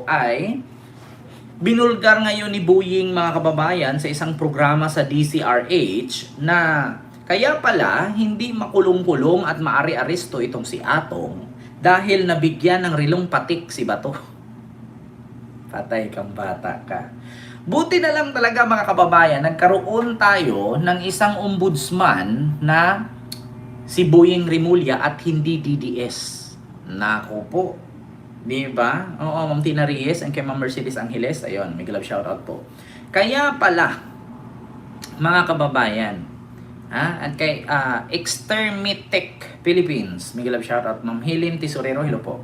ay binulgar ngayon ni Boying mga kababayan sa isang programa sa DCRH na kaya pala hindi makulong-kulong at maari-aresto itong si Atong dahil nabigyan ng rilong patik si Bato. Patay kang bata ka. Buti na lang talaga mga kababayan, nagkaroon tayo ng isang ombudsman na si Boying Rimulya at hindi DDS. Nako po. Di ba? Oo, Ma'am Tina Reyes and kay Ma'am Mercedes Angeles. Ayun, may love shoutout po. Kaya pala, mga kababayan, at kay Extermitech Philippines, may love shoutout Ma'am Helen Tesorero, hello po.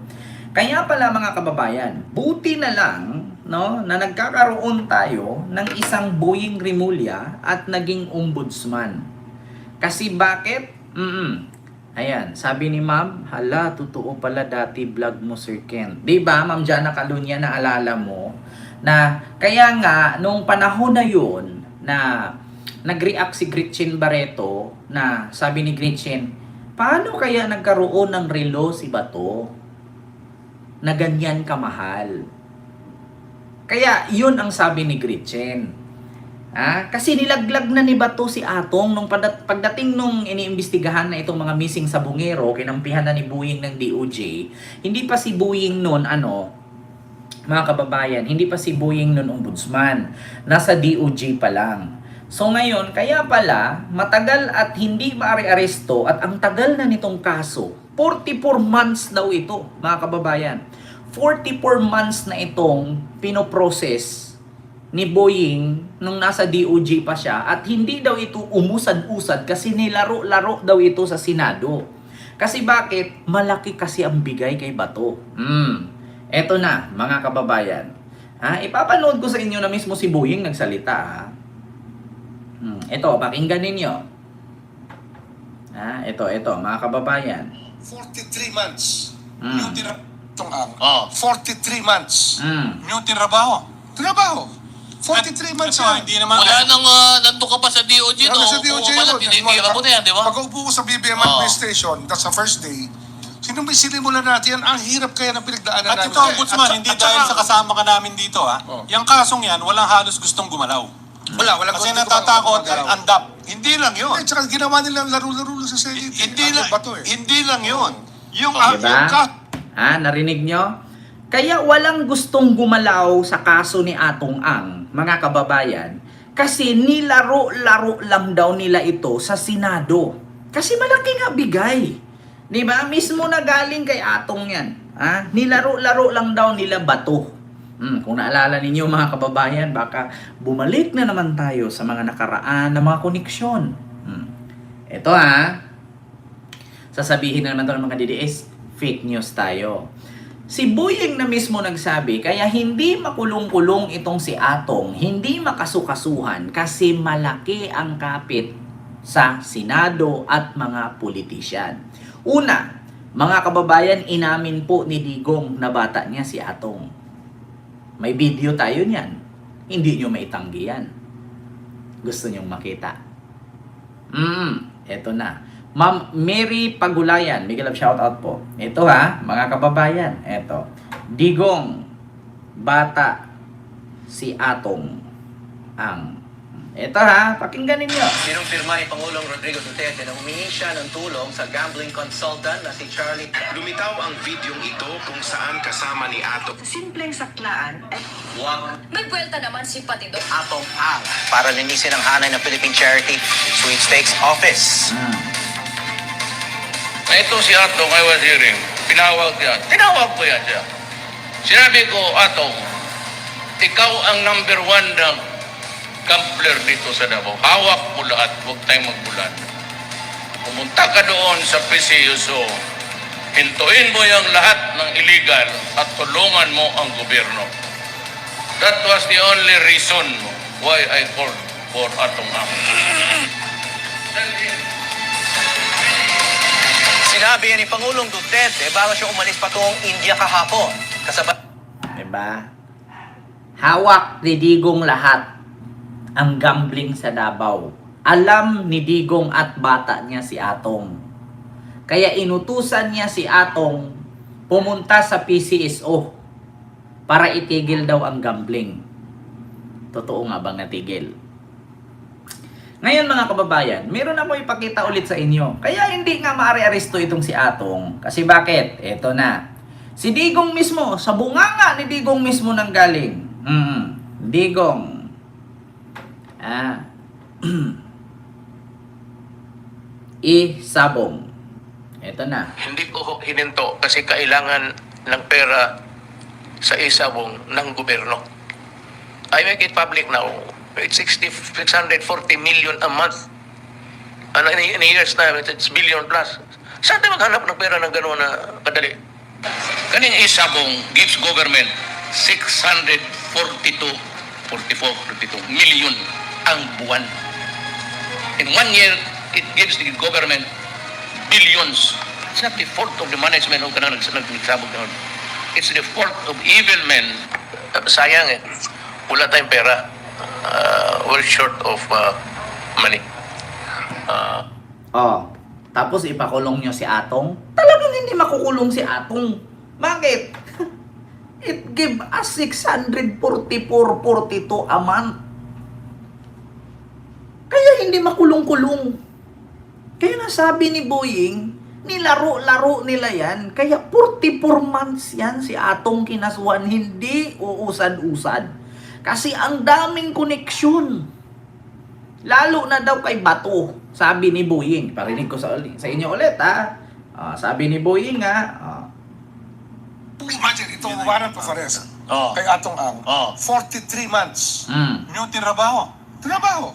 Kaya pala mga kababayan, buti na lang no, na nagkakaroon tayo ng isang Boying Rimulya at naging ombudsman. Kasi bakit? Ayan, sabi ni Ma'am, hala, totoo pala dati vlog mo, Sir Ken. Diba, Ma'am Jana Calunya, naalala mo, na kaya nga, nung panahon na yun, na nag-react si Gretchen Barreto, na sabi ni Gretchen, paano kaya nagkaroon ng relo si Bato na ganyan kamahal? Kaya, yun ang sabi ni Gretchen. Kasi nilaglag na ni Bato si Atong nung pagdating nung iniimbestigahan na itong mga missing sa Bungero, kinampihan na ni Boying ng DOJ. Hindi pa si Boying noon mga kababayan, hindi pa si Boying noon ombudsman. Nasa DOJ pa lang. So ngayon, kaya pala matagal at hindi maaari-aresto at ang tagal na nitong kaso. 44 months daw ito, mga kababayan. 44 months na itong pinoprocess ni Boying nung nasa DOJ pa siya at hindi daw ito umusad-usad kasi nilaro-laro daw ito sa Senado. Kasi bakit? Malaki kasi ang bigay kay Bato. Eto na, mga kababayan. Ipapanood ko sa inyo na mismo si Boying nagsalita. Ito, pakinggan ninyo. Ito, mga kababayan. 43 months. Mm. Itong 43 months. New trabaho. Trabaho. 43 months Ito, yan. hindi naman. Wala nang nandun ka pa sa DOJ, no? Sa DOJ Kung pala, yun. tinitira mo na yan, di ba? Pag-upo ko sa BBM administration, that's the first day, sinimulan natin yan, ang hirap kaya ng pinagdaanan At namin. ito, Ombudsman, hindi dahil sa kasama ka namin dito, Yung kasong yan, walang halos gustong gumalaw. Walang Kasi gusto natatakot gumalaw. at andap. Hindi lang yun. Eh, tsaka ginawa nila laro-laro sa Senate. Hindi lang yun. Yung Diba? Narinig nyo? Kaya walang gustong gumalaw sa kaso ni Atong Ang, mga kababayan, kasi nilaro-laro lang daw nila ito sa Senado. Kasi malaki nga bigay. Diba? Mismo na galing kay Atong yan. Nilaro-laro lang daw nila Bato. Kung naalala ninyo mga kababayan, baka bumalik na naman tayo sa mga nakaraan na mga koneksyon. Ito sasabihin na naman ito ng mga DDS, fake news tayo. Si Boying na mismo nagsabi, kaya hindi makulong-kulong itong si Atong, hindi makasukasuhan kasi malaki ang kapit sa Senado at mga politisyan. Una, mga kababayan, inamin po ni Digong na bata niya si Atong. May video tayo niyan. Hindi nyo maitanggi yan. Gusto nyong makita? Eto na. Ma'am Mary Pagulayan, big love shoutout po. Ito mga kababayan, ito. Digong, bata, si Atong Ang. Ito pakinggan ninyo. Pinirma ni Pangulong Rodrigo Duterte na humingi siya ng tulong sa gambling consultant na si Charlie. Lumitaw ang videong ito kung saan kasama ni Atong. Sa simpleng saklaan ay Huwag May buwelta naman si Patido. Atong Ang para linisin ang hanay ng Philippine Charity Sweepstakes Office. Ito si Atong, I was hearing, pinawag yan. Tinawag ko yan siya. Sinabi ko, Atong, ikaw ang number 1 ng gambler dito sa Davao. Hawak mo lahat, huwag tayong magbulan. Pumunta ka doon sa PCUSO, hintuin mo yung lahat ng illegal at tulungan mo ang gobyerno. That was the only reason why I called for Atong Ang. Sinabi ni Pangulong Duterte bago siya umalis patungong India kahapon. Kasabay Diba? Hawak ni Digong lahat ang gambling sa Davao. Alam ni Digong at bata niya si Atong. Kaya inutusan niya si Atong pumunta sa PCSO para itigil daw ang gambling. Totoo nga bang natigil? Ngayon mga kababayan, meron ako ipakita ulit sa inyo. Kaya hindi nga maaari-aresto itong si Atong. Kasi bakit? Eto na. Si Digong mismo, sa bunganga ni Digong mismo nang galing. Digong. Isabong. Eto na. Hindi ko hininto kasi kailangan ng pera sa isabong ng gobyerno. I make it public now. It's 640 million a month. Ano, in years na, it's billion plus. Saan tayo maghanap ng pera ng gano'n na kadali? Kaning isabong gives government 642 million ang buwan. In 1 year, it gives the government billions. It's not the fault of the management of kanang nagsabog na. It's the fault of evil men. Sayang eh. Wala tayong pera. We're short of money. Tapos ipakulong nyo si Atong? Talagang hindi makukulong si Atong. Bakit? It give us 644.42 a month. Kaya hindi makulong-kulong. Kaya nga sabi ni Boying, nilaro-laro nila yan. Kaya 44 months yan si Atong kinasuhan, hindi uusad-usad. Kasi ang daming koneksyon. Lalo na daw kay Bato, sabi ni Boying. Parinig ko sa inyo ulit ha. Sabi ni Boying Imagine, itong warrant of arrest kay Atong Ang, 43 months. Yung tinrabaho. Trabaho.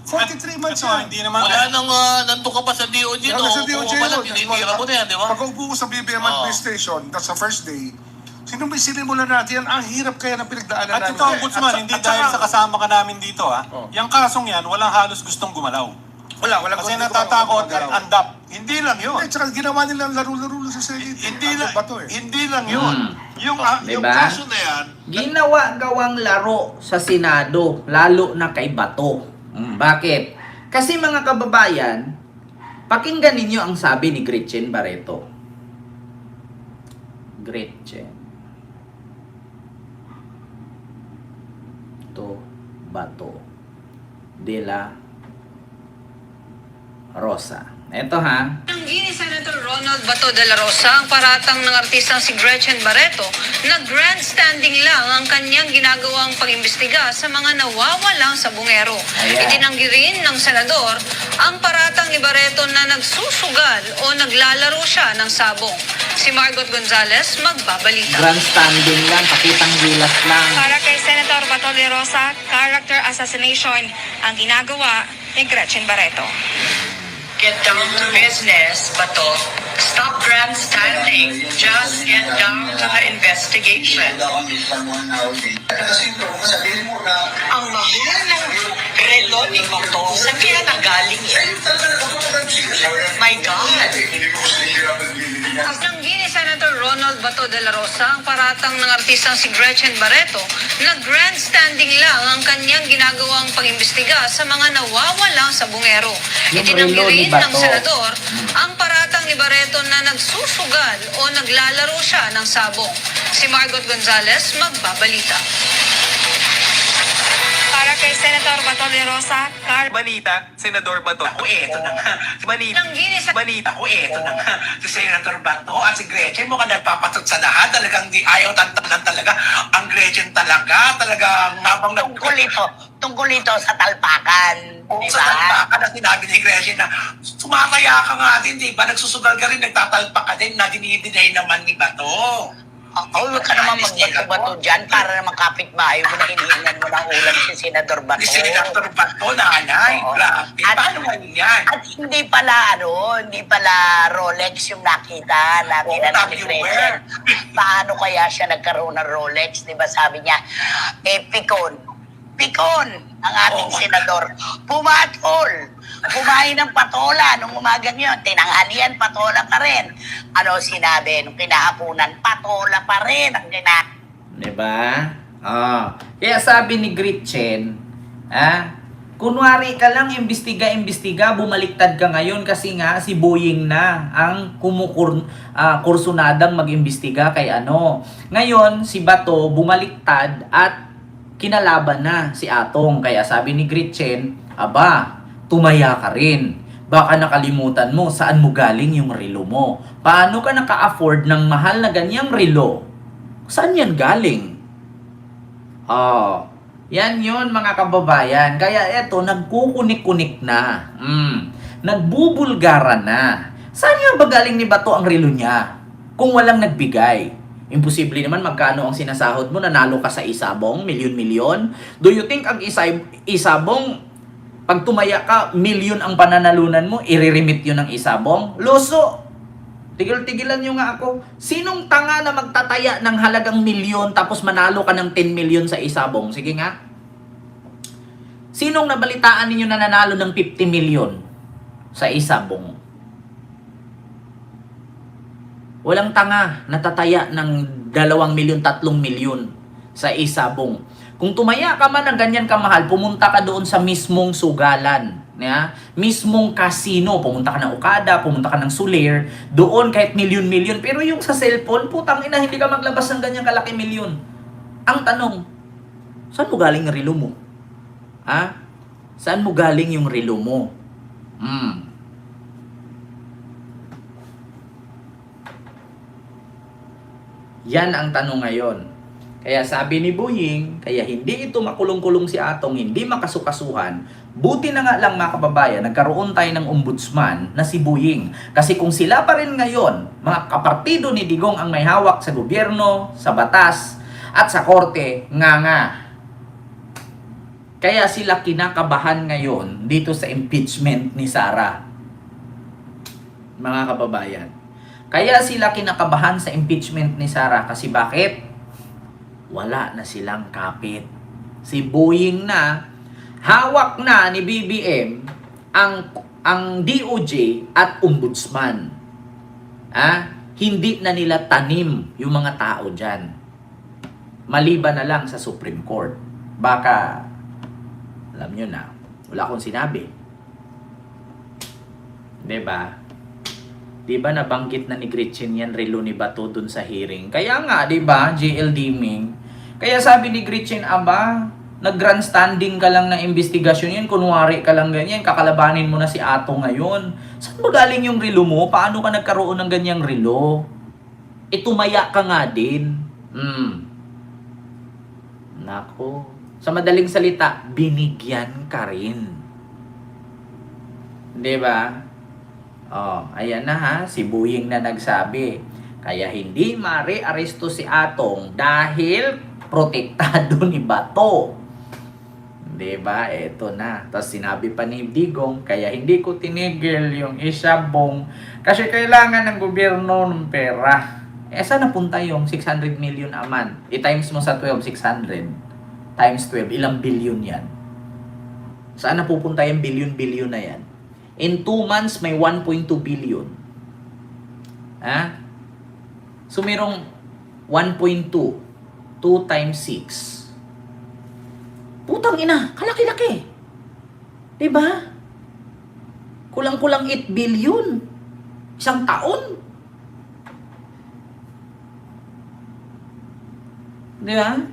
43 months Ito, yan. hindi naman. Wala nang nandun ka pa sa DOJ, no? Sa DOJ Kung pala, yun. tinitira mo na yan, di ba? Pag upo ko sa BBM Administration, that's the first day, sinong sinimulan natin yan? Ang hirap kaya ng pinagdaanan At namin. ito, Ombudsman, hindi dahil sa kasama ka namin dito, Yung kasong yan, walang halos gustong gumalaw. Wala Kasi natatakot at andap. Hindi lang yun. At saka ginawa nilang laro-laro sa Senate. Hindi lang, Bato eh. hindi lang yun. Yung Diba? kaso na yan, ginawa-gawang laro sa Senado, lalo na kay Bato. Bakit? Kasi mga kababayan, pakinggan ninyo ang sabi ni Gretchen Barreto. Gretchen. Bato de la Rosa. Ito ha. Tinanggi ni Senator Ronald Bato de la Rosa ang paratang ng artistang si Gretchen Barreto na grandstanding lang ang kanyang ginagawang pag-imbestiga sa mga nawawalang sabungero. Ayan. Itinanggi rin ng senador ang paratang ni Barreto na nagsusugal o naglalaro siya ng sabong. Si Margot Gonzales magbabalita. Grandstanding lang, pakitang gilas lang. Para kay Senator Bato de Rosa, character assassination ang ginagawa ni Gretchen Barreto. Get down to business, Bato. Stop grandstanding. Just get down to the investigation. Ang mahal ng relo ni Bato, saan kaya nanggaling yan? My God. Tinanggi ni Senator Ronald Bato de la Rosa ang paratang ng artistang si Gretchen Barreto na grandstanding lang ang kanyang ginagawang pag-imbestiga sa mga nawawalang sabungero. Yung Itinanggi relo ni rin ng Bato. senador ang paratang ni Barreto na nagsusugal o naglalaro siya ng sabong. Si Margot Gonzales magbabalita. Para kay Senator Bato de Rosa, Balita, Senador Bato. Ako, eto na nga. Tinanggi ni Balita ko, eto na nga. Si Senator Bato at si Gretchen mukhang nagpapatot sa lahat. Talagang di ayaw tantanan talaga. Ang Gretchen talagang habang tungkol ito sa talpakan. Diba? Sa talpakan na sinabi ni Gretchen na sumakaya ka nga din, di ba? Nagsusugal ka rin, nagtatalpak ka din na dinidinay naman ni Bato. Huwag ka naman magbato dyan para naman kapitbahay mo na hinihingan mo ng ulam si Senador Bato. Si Senador Bato, nanay. Grabe. Paano nga yan? At hindi pala Rolex yung nakita natin na ni Gretchen. Paano kaya siya nagkaroon ng Rolex? Di ba sabi niya, Pikon, ang ating senador, pumatol. Kumain ng patola nung umagang yun. Tinanghalian, patola pa rin. Ano sinabi? Nung kinahapunan, patola pa rin ang Diba? Kaya sabi ni Gretchen, Kunwari ka lang, imbestiga, bumaliktad ka ngayon kasi nga si Boying na ang kursunadang mag-imbestiga kay ano. Ngayon, si Bato bumaliktad at kinalaban na si Atong. Kaya sabi ni Gretchen, aba, tumaya ka rin. Baka nakalimutan mo saan mo galing yung relo mo. Paano ka naka-afford ng mahal na ganyang relo? Saan yan galing? Yan yun mga kababayan. Kaya eto, nagkukunik-kunik na. Nagbubulgara na. Saan nga ba galing ni Bato ang relo niya? Kung walang nagbigay. Imposible naman magkano ang sinasahod mo, nanalo ka sa isabong, milyon-milyon. Do you think ang isabong, pag tumaya ka, milyon ang pananalunan mo, iriremit yun ng isabong? Loso! Tigil-tigilan nyo nga ako. Sinong tanga na magtataya ng halagang milyon tapos manalo ka ng 10 milyon sa isabong? Sige nga. Sinong nabalitaan ninyo na nanalo ng 50 milyon sa isabong? Walang tanga natataya ng 2 milyon, 3 milyon sa isabong. Kung tumaya ka man ng ganyan kamahal, pumunta ka doon sa mismong sugalan. Mismong casino, pumunta ka ng Okada, pumunta ka ng Soler, doon kahit milyon-milyon. Pero yung sa cellphone, putang ina, hindi ka maglabas ng ganyang kalaki milyon. Ang tanong, saan mo galing yung relo mo? Saan mo galing yung relo mo? Yan ang tanong ngayon. Kaya sabi ni Boying, kaya hindi ito makulong-kulong si Atong, hindi makasukasuhan. Buti na nga lang mga kababayan, nagkaroon tayo ng ombudsman na si Boying. Kasi kung sila pa rin ngayon, mga kapartido ni Digong ang may hawak sa gobyerno, sa batas, at sa korte, nga. Kaya sila kinakabahan ngayon dito sa impeachment ni Sara. Mga kababayan. Kaya sila kinakabahan sa impeachment ni Sara kasi bakit? Wala na silang kapit. Si Boying na, hawak na ni BBM ang DOJ at ombudsman. Hindi na nila tanim yung mga tao dyan. Maliban na lang sa Supreme Court. Baka, alam nyo na, wala akong sinabi. Diba? Diba nabanggit na ni Gretchen yan relo ni Bato dun sa hearing? Kaya nga, diba, JL Diming? Kaya sabi ni Gretchen, aba, nag-grandstanding ka lang ng investigasyon yan, kunwari ka lang ganyan, kakalabanin mo na si Ato ngayon. Saan mo galing yung relo mo? Paano ka nagkaroon ng ganyang relo? Tumaya ka nga din. Nako. Sa madaling salita, binigyan ka rin. Diba? Ayan na ha, si Boying na nagsabi. Kaya hindi mare-aresto si Atong dahil protektado ni Bato. Diba? Eto na. Tapos sinabi pa ni Digong, kaya hindi ko tinigil yung isabong kasi kailangan ng gobyerno ng pera. Saan napunta yung 600 million a month? I-times mo sa 12, 600. Times 12, ilang billion yan? Saan napupunta yung billion-billion na yan? In 2 months, may 1.2 billion. So, mayroong 1.2. 2 times 6. Putang ina, kalaki-laki. Diba? Kulang-kulang 8 billion. Isang taon. Diba?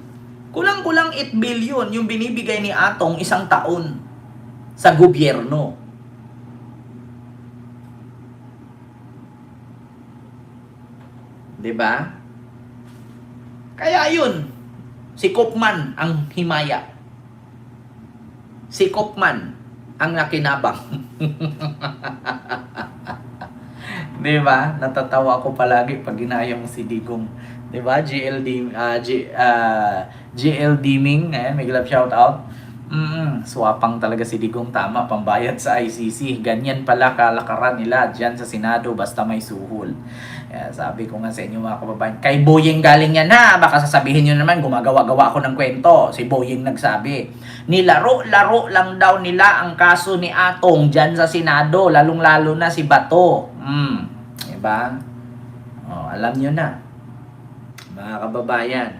Kulang-kulang 8 billion yung binibigay ni Atong isang taon sa gobyerno. Diba? Kaya yun, si Kopman ang himaya. Si Kopman ang nakinabang. Diba? Natatawa ko palagi pag ginaya mo si Digong. Diba? GL Diming, may glove shout out. Swapang talaga si Digong, tama, pambayad sa ICC. Ganyan pala kalakaran nila dyan sa Senado basta may suhol. Sabi ko nga sa inyo mga kababayan, kay Boying galing yan ha. Baka sasabihin nyo naman, gumagawa-gawa ako ng kwento. Si Boying nagsabi, nilaro-laro lang daw nila ang kaso ni Atong dyan sa Senado, lalong-lalo na si Bato. Diba? Alam nyo na, mga kababayan.